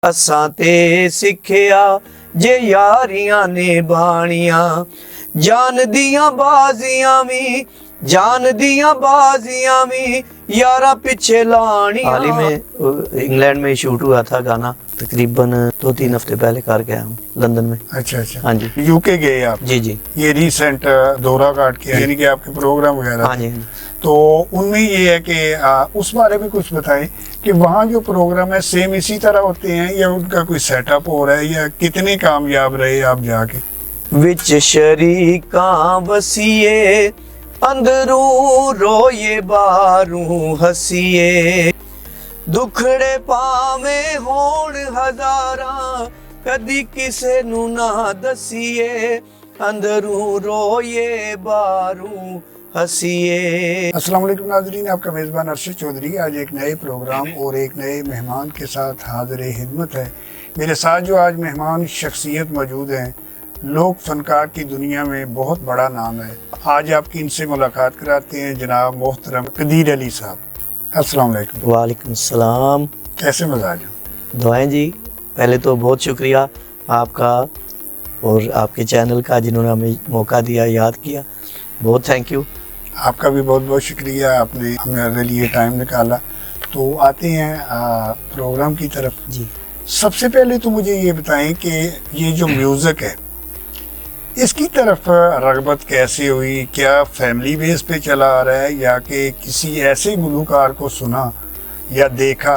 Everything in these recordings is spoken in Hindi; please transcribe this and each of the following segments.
असां ते सिखिया जे यारियां ने बाणियां जान दियां बाजियां भी यारा पीछे लानियां। हाल ही में इंग्लैंड में शूट हुआ था गाना, तकरीबन 2-3 हफ्ते पहले कर गया हूँ लंदन में। अच्छा हाँ जी। यूके गए आप? जी जी। ये रिसेंट दौरा काट के यानी कि आपके प्रोग्राम वगैरह? हाँ जी। तो उनमें ये है कि उस बारे में कुछ बताएं कि वहाँ जो प्रोग्राम है सेम इसी तरह होते हैं या उनका कोई सेटअप हो रहा है, या कितने कामयाब रहे आप जाके? विच शरीकां वसीए अंदरूं रोए बारूं हसीए दुखड़े पावे होण हजारां कदी किसे नू ना दसीए अंदरूं रोए बारूं हसीए। अस्सलाम वालेकुम नाज़रीन, आपका मेज़बान अरशद चौधरी आज एक नए प्रोग्राम और एक नए मेहमान के साथ हाज़िर खिदमत है। मेरे साथ जो आज मेहमान शख्सियत मौजूद हैं, लोक फनकार की दुनिया में बहुत बड़ा नाम है। आज आपकी इनसे मुलाकात कराते हैं जनाब मोहतरम कदीर अली साहब। अस्सलाम वालेकुम। वालेकुम सलाम। कैसे मजाज? दुआएं जी। पहले तो बहुत शुक्रिया आपका और आपके चैनल का, जिन्होंने हमें मौका दिया, याद किया, बहुत थैंक यू। आपका भी बहुत बहुत शुक्रिया, आपने हमारे लिए टाइम निकाला। तो आते हैं प्रोग्राम की तरफ। जी। सबसे पहले तो मुझे ये बताएं कि ये जो म्यूज़िक है इसकी तरफ रग़बत कैसे हुई? क्या फैमिली बेस पे चला आ रहा है या कि किसी ऐसे गुलूकार को सुना या देखा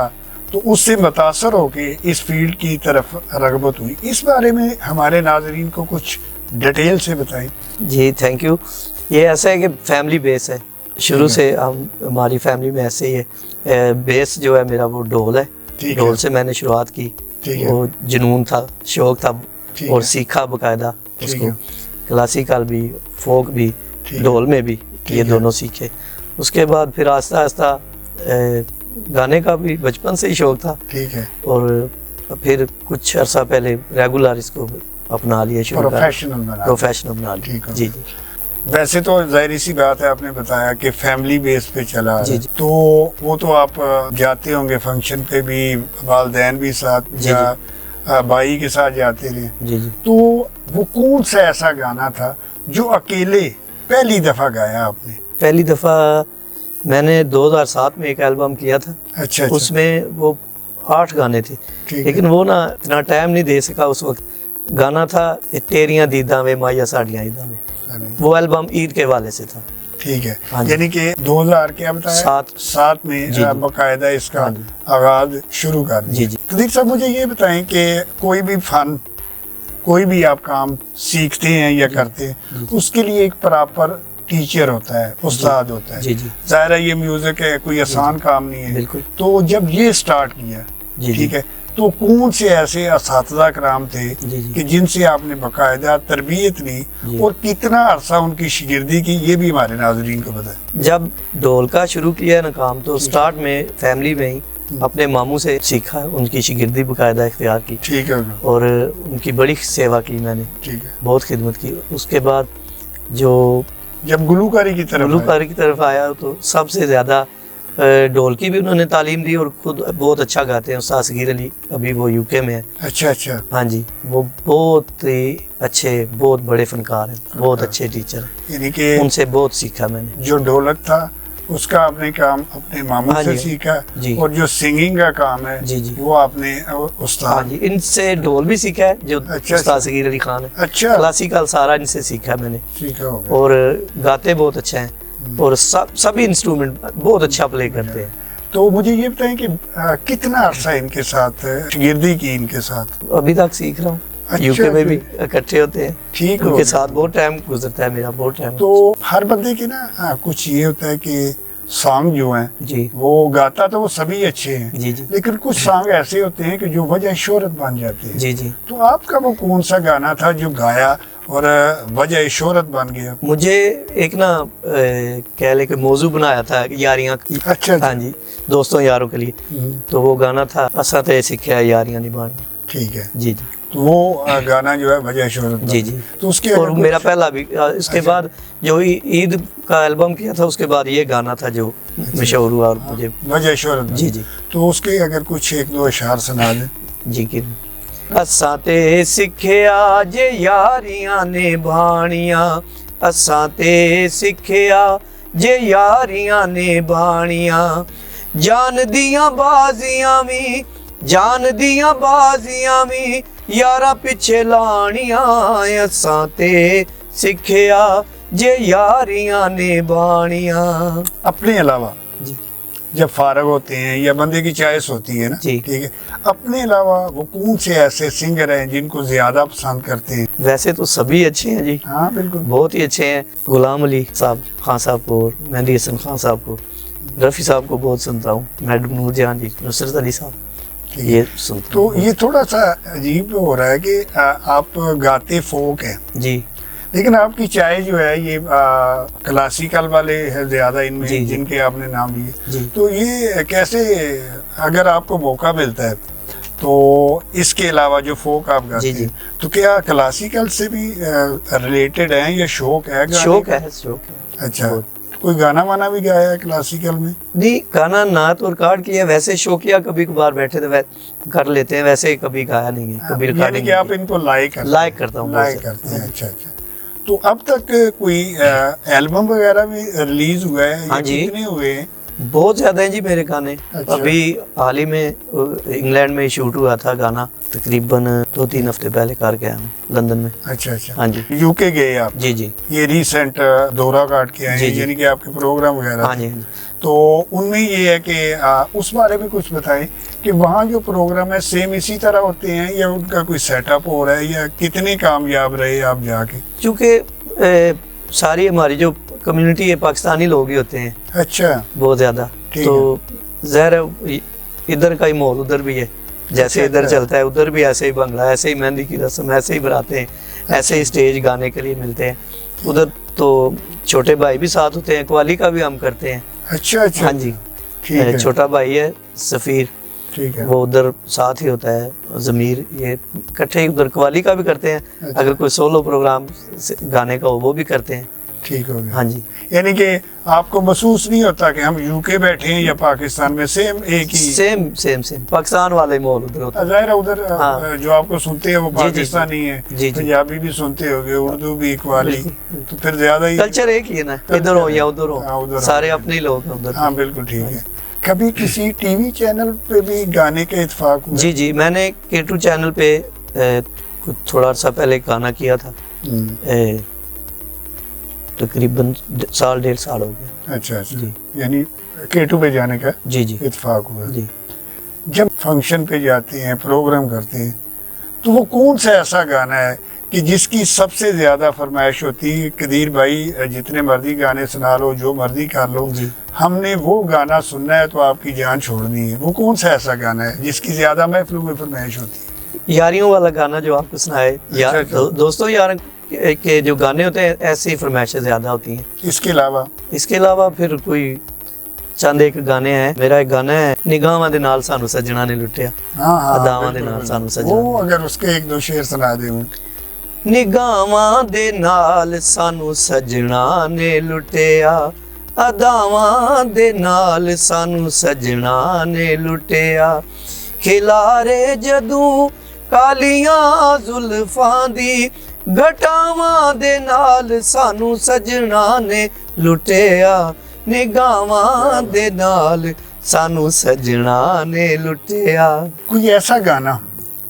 तो उससे मुतासर होके इस फील्ड की तरफ रग़बत हुई? इस बारे में हमारे नाज़रीन को कुछ डिटेल से बताएं। जी थैंक यू। ये ऐसा है कि फैमिली बेस है, शुरू से हमारी फैमिली में ऐसे ही है। बेस जो है मेरा वो ढोल है, ढोल से मैंने शुरुआत की। वो जुनून था, शौक था और सीखा बकायदा उसको, क्लासिकल भी, फोक भी, ढोल में भी, ये दोनों सीखे। उसके बाद फिर आस्ता आस्ता गाने का भी बचपन से ही शौक था। ठीक है। और फिर कुछ अर्सा पहले रेगुलर इसको अपना लिया, प्रोफेशनल बना लिया। जी जी। वैसे तो जाहिर सी बात है, आपने बताया कि फैमिली बेस पे चला है, तो वो तो आप जाते होंगे फंक्शन पे भी, वालिदैन भी साथ या भाई के साथ जाते रहे। जी जी। तो वो कौन सा ऐसा गाना था जो अकेले पहली दफा गाया आपने? पहली दफा मैंने 2007 में एक एल्बम किया था। अच्छा। उसमें वो 8 गाने थे, लेकिन वो ना इतना टाइम नहीं दे सका उस वक्त। गाना था तेरियां दीदा में माया साड़ियां ईदा में, वो एल्बम ईद के वाले से था। ठीक है। यानी कि 2000 क्या बताया? 7 में बकायदा इसका आगाज शुरू कर दिया। जी जी। कदीर साहब मुझे ये बताएं कि कोई भी फन, कोई भी आप काम सीखते हैं या करते हैं, उसके लिए एक प्रॉपर टीचर होता है, उस्ताद होता है। जी जी। ज़ाहिर है ये म्यूजिक है, कोई आसान काम नहीं है। बिल्कुल। तो जब ये स्टार्ट किया, ठीक है, तो कौन से ऐसे असातिज़ा कराम थे कि जिनसे आपने बकायदा तरबियत ली और कितना अरसा उनकी शागिर्दी की, ये भी हमारे नाज़रीन को बताएं। जब ढोल का शुरू किया ना काम, तो स्टार्ट में फैमिली में ही अपने मामू से सीखा, उनकी शागिर्दी बकायदा इख्तियार की। ठीक है। और उनकी बड़ी सेवा की मैंने। ठीक है। बहुत खिदमत की। उसके बाद जो जब गुलूकारी की तरफ आया तो सबसे ज़्यादा ढोल की भी उन्होंने तालीम दी और खुद बहुत अच्छा गाते हैं उस्ताद सगीर अली, अभी वो यूके में है। अच्छा। हाँ जी, वो बहुत ही अच्छे, बहुत बड़े फनकार हैं, बहुत अच्छे टीचर हैं, यानी कि उनसे बहुत सीखा मैंने। जो ढोलक था उसका आपने काम अपने मामू से सीखा जी, और जो सिंगिंग का काम है जी जी, वो आपने उस्ताद। हाँ जी, इनसे ढोल भी सीखा है, जो उस्ताद सगीर अली खान है। अच्छा। क्लासिकल सारा इनसे सीखा मैंने, और गाते बहुत अच्छा है और सभी इंस्ट्रूमेंट बहुत अच्छा प्ले करते हैं। तो मुझे ये बताएं कि कितना अरसा इनके साथ शागिर्दी की इनके साथ? अभी तक सीख रहा हूँ। अच्छा, यूके में भी इकट्ठे होते हैं। ठीक है। उनके साथ बहुत टाइम गुजरता है मेरा, बहुत टाइम। तो हर बंदे की ना कुछ ये होता है कि सॉन्ग जो हैं जी, वो गाता तो वो सभी अच्छे हैं जी जी, लेकिन कुछ सॉन्ग ऐसे होते हैं कि जो वजह शोहरत बन जाते हैं। जी जी। तो आपका वो कौन सा गाना था जो गाया और वजह शोहरत बन गया? मुझे एक ना कह ले कि मौजू बनाया था यारियां की। अच्छा। हाँ जी, दोस्तों यारों के लिए। तो वो गाना था असा ते सिखिया यारियां निभानी। ठीक है जी जी। तो वो गाना जो है वजह शोहरत जी जी। तो उसके और मेरा पहला भी इसके बाद जो ईद का एल्बम किया था, उसके बाद ये गाना था जो मशहूर हुआ और मुझे वजह शोहरत जी जी। तो उसके अगर कुछ 1-2 अशार सुना दें। जिक्र असां ते सिखिया जे यारियां निभाणियां, असां ते सिखिया जे यारियां निभाणियां, जान दियां बाजियां भी, जान दियां बाजियां भी यारा पिछे लाणियां, असां ते सिखिया जे यारियां निभाणियां। अपने अलावा जी जब फारग होते हैं या बंदे की चॉइस होती है ना, ठीक है, अपने अलावा वो कौन से ऐसे सिंगर हैं जिनको ज्यादा पसंद करते हैं? वैसे तो सभी अच्छे हैं जी, हाँ बिल्कुल, बहुत ही अच्छे हैं। गुलाम अली साहब खान साहब को, मेहंदी हसन खान साहब को, रफ़ी साहब को बहुत सुनता हूँ, मैडम नूरजहां जी, नुसरत अली साहब, ये सुनता तो हूँ। ये थोड़ा सा अजीब हो रहा है कि आप गाते फोक हैं, जी लेकिन आपकी चाय जो है ये क्लासिकल वाले है ज्यादा इनमें, जी, जी। जिनके आपने नाम लिए, जी। तो ये कैसे, अगर आपको मौका मिलता है तो इसके अलावा जो फोक आप गाते जी, जी। हैं, तो क्या क्लासिकल से भी रिलेटेड है या शौक है गाने शौक का? है, शौक है। अच्छा, बहुत। कोई गाना वाना भी गाया है क्लासिकल में? नहीं, गाना ना तो रिकॉर्ड किया, वैसे शौकिया कभी कभार बैठे तो कर लेते हैं, वैसे कभी गाया नहीं है, कभी यानी रिकॉर्डिंग कि आप इनको लाइक लाइक करता हूँ, लाइक करते हैं। अच्छा अच्छा, तो अब तक कोई एल्बम वगैरह भी रिलीज हुआ है? हाँ या जी। कितने हुए हैं? बहुत ज्यादा है जी मेरे गाने। अच्छा। अभी हाल ही में इंग्लैंड में शूट हुआ था गाना, तकरीबन 2-3 हफ्ते पहले करके आया हूँ लंदन में। अच्छा अच्छा, हाँ जी। यूके गए आप? जी जी ये रिसेंट दौरा काट के आए जी, हैं, जी। यानी कि आपके प्रोग्राम वगैरह हाँ थे। जी हाँ जी। तो उनमें ये है कि उस बारे में कुछ बताएं कि वहाँ जो प्रोग्राम है सेम इसी तरह होते हैं या उनका कोई सेटअप हो रहा है, या कितने कामयाब रहे आप जाके? क्योंकि सारी हमारी जो कम्युनिटी है पाकिस्तानी लोग ही होते हैं अच्छा, बहुत ज्यादा, ठीक तो ज़ाहिर है इधर का ही माहौल उधर भी है, जैसे अच्छा, इधर अच्छा। चलता है उधर भी ऐसे ही भंगड़ा, ऐसे ही मेहंदी की रस्म, ऐसे ही बराते हैं, ऐसे ही स्टेज गाने के लिए मिलते हैं। उधर तो छोटे भाई भी साथ होते हैं, कवाली का भी हम करते हैं। अच्छा अच्छा, हाँ जी, ठीक है, छोटा भाई है सफ़ीर, ठीक है। वो उधर साथ ही होता है, ज़मीर, ये इकट्ठे ही उधर कवाली का भी करते हैं। अच्छा। अगर कोई सोलो प्रोग्राम गाने का हो वो भी करते हैं। ठीक हो गया। हाँ जी, यानी कि आपको महसूस नहीं होता कि हम यूके बैठे हैं या पाकिस्तान में, सेम एक ही? सेम सेम सेम पाकिस्तान वाले माहौल उधर होता है। जाहिर है उधर हाँ। जो आपको सुनते हैं वो जी, जी, पाकिस्तानी है, जी, जी। पंजाबी भी सुनते होंगे, उर्दू भी, कव्वाली, बिल्कुल। तो फिर ज्यादा ही कल्चर एक ही है ना, इधर हो या उधर हाँ, उधर हो, हो। सारे अपने ही लोग हैं उधर। हाँ बिल्कुल ठीक है। कभी किसी टीवी चैनल पे भी गाने का इत्तेफाक हुआ? जी जी, मैंने K2 चैनल पे कुछ थोड़ा सा पहले गाना किया था, हम्म, तकरीबन 1.5 साल हो गया। अच्छा अच्छा, जी यानी K2 पे जाने का जी जी इत्तेफाक हुआ। जी। जब फंक्शन पे जाते हैं, प्रोग्राम करते हैं, तो वो कौन सा ऐसा गाना है कि जिसकी सबसे ज्यादा फरमाइश होती है, कदीर भाई जितने मर्जी गाने सुना लो, जो मर्जी कर लो, जी। हमने वो गाना सुनना है तो आपकी जान छोड़नी है? वो कौन सा ऐसा गाना है जिसकी ज्यादा महफिलों में फरमाइश होती है? यारियों वाला गाना जो आपको सुनाए, यार अच्छा। दोस्तों यार के जो गाने होते हैं ऐसी ही फरमाइशें ज्यादा होती हैं। इसके अलावा इसके अलावा फिर कोई चंद एक गाने हैं। मेरा एक गाना है, निगाहां दे नाल सानू सजना ने लुटिया, हाँ हाँ अदावां दे बिल्कुल, नाल बिल्कुल। सानू सजना वो अगर उसके एक दो शेर सुना दे। निगाहां दे नाल सानू सजना ने लुटिया, अदावां दे नाल सानू सजना ने लुटिया, खिलारे जदू कालियां जुल्फां दी, घटावां दे नाल सानू सजना ने लुटिया, निगाहां दे नाल सानू सजना ने लुटिया। कोई ऐसा गाना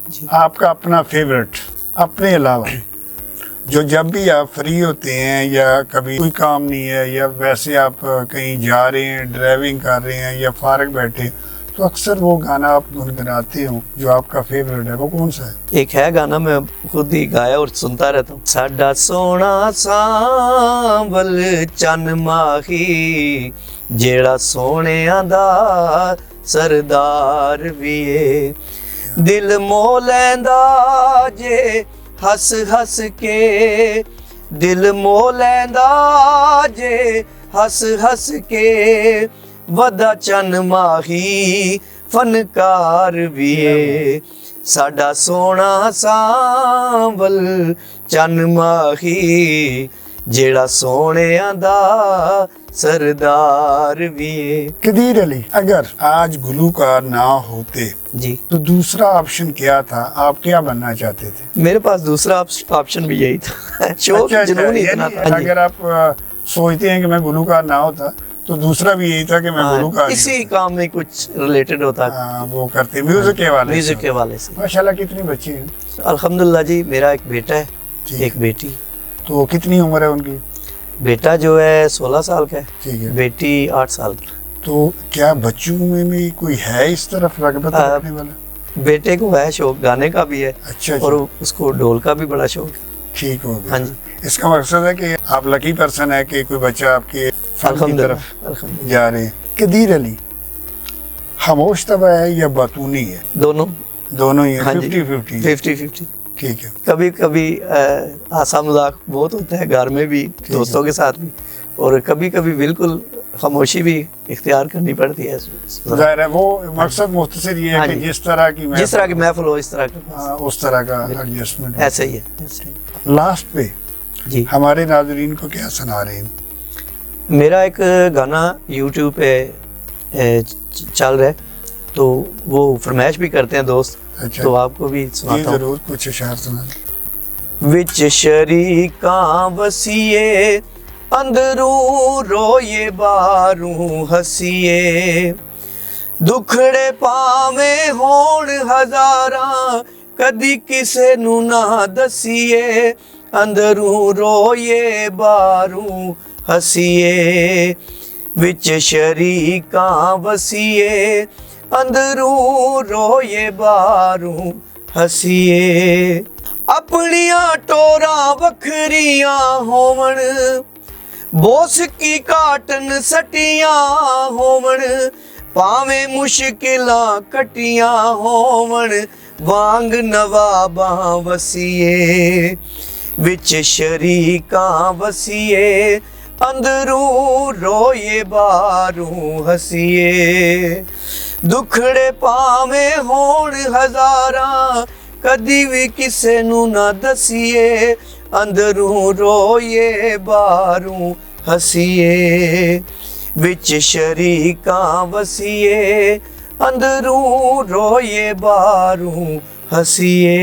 जी। आपका अपना फेवरेट, अपने अलावा, जो जब भी आप फ्री होते हैं या कभी कोई काम नहीं है या वैसे आप कहीं जा रहे हैं, ड्राइविंग कर रहे हैं या फारग बैठे, तो अक्सर वो गाना आप गुनगुनाते हो जो आपका फेवरेट है, वो कौन सा है? एक है गाना, मैं खुद ही गाया और सुनता रहता हूँ। साडा सोना सांबल चन माही, जेड़ा सोनिया दा सरदार भी है, दिल मोह लैंदा जे हस हस के, दिल मोह लैंदा जे हस हस के, वदा चन माही फनकार भी है, साडा सोना सांबल चन माही, जेड़ा सोहणियां दा सरदार भी है। कदीर अली, अगर आज गुलूकार ना होते जी तो दूसरा ऑप्शन क्या था? आप क्या बनना चाहते थे? मेरे पास दूसरा ऑप्शन भी यही था। शौक जुनून ही इतना था। अगर आप सोचते हैं कि मैं गुलूकार ना होता तो दूसरा भी यही था कि मैं गुलूकार इसी काम में कुछ रिलेटेड होता। वो करते म्यूजिक के वाले से। माशाल्लाह, कितनी बच्चे हैं? अल्हम्दुलिल्लाह जी, मेरा एक बेटा है, एक बेटी। तो कितनी उम्र है उनकी? बेटा जो है 16 साल का है, ठीक है। बेटी 8 साल की। तो क्या बच्चों में भी कोई है इस तरफ रगबत रखने वाला? बेटे को है शौक, गाने का भी है। अच्छा, और उसको ढोल का भी बड़ा शौक है। ठीक हो गया। हाँ जी। इसका मकसद है कि आप लकी पर्सन है कि कोई बच्चा आपके फन की तरफ जा रहे हैं। कदीर अली खामोश तबा है या बातूनी है? दोनों ही है। हाँ 50-50। ठीक है। कभी कभी हासा मजाक बहुत होता है घर में भी, दोस्तों के साथ भी, और कभी कभी बिल्कुल खामोशी भी इख्तियार करनी पड़ती है। जाहिर है वो मकसद मुख्तसर ये है कि जिस तरह की महफिल हो, इस तरह का उस तरह का एडजस्टमेंट ऐसे ही है। लास्ट पे जी हमारे नाज़रीन को क्या सुना रहे हैं? मेरा एक गाना YouTube पे चल रहा है, तो वो फरमाइश भी करते हैं दोस्त। अच्छा। तो आपको भी सुनाता हूँ। जरूर, कुछ इशार सुना। विच शरीकां वसीए, अंदरूं रोए बारूं हसीए, दुखड़े पावे होण हजारां, कदी किसे नू ना दसीए, अंदरूं रोए बारूं हसीए, विच शरीकां वसीए, अंदरूं रोए बारूं हसीए, अपनियां टोरां वखरियां होवण, बोस की काटन सटियां होवण, पावे मुश्किलां कटियां होवण, वांग नवाबां वसीए, विच शरीकां वसीए, अंदरूं रोए बारूं हसीए, दुखड़े पावे होण हजारां, कदी भी किसे नू ना दसीए, अंदरूं रोए बारूं हसीए, विच शरीकां वसीए, अंदरूं रोए बारूं हसीए।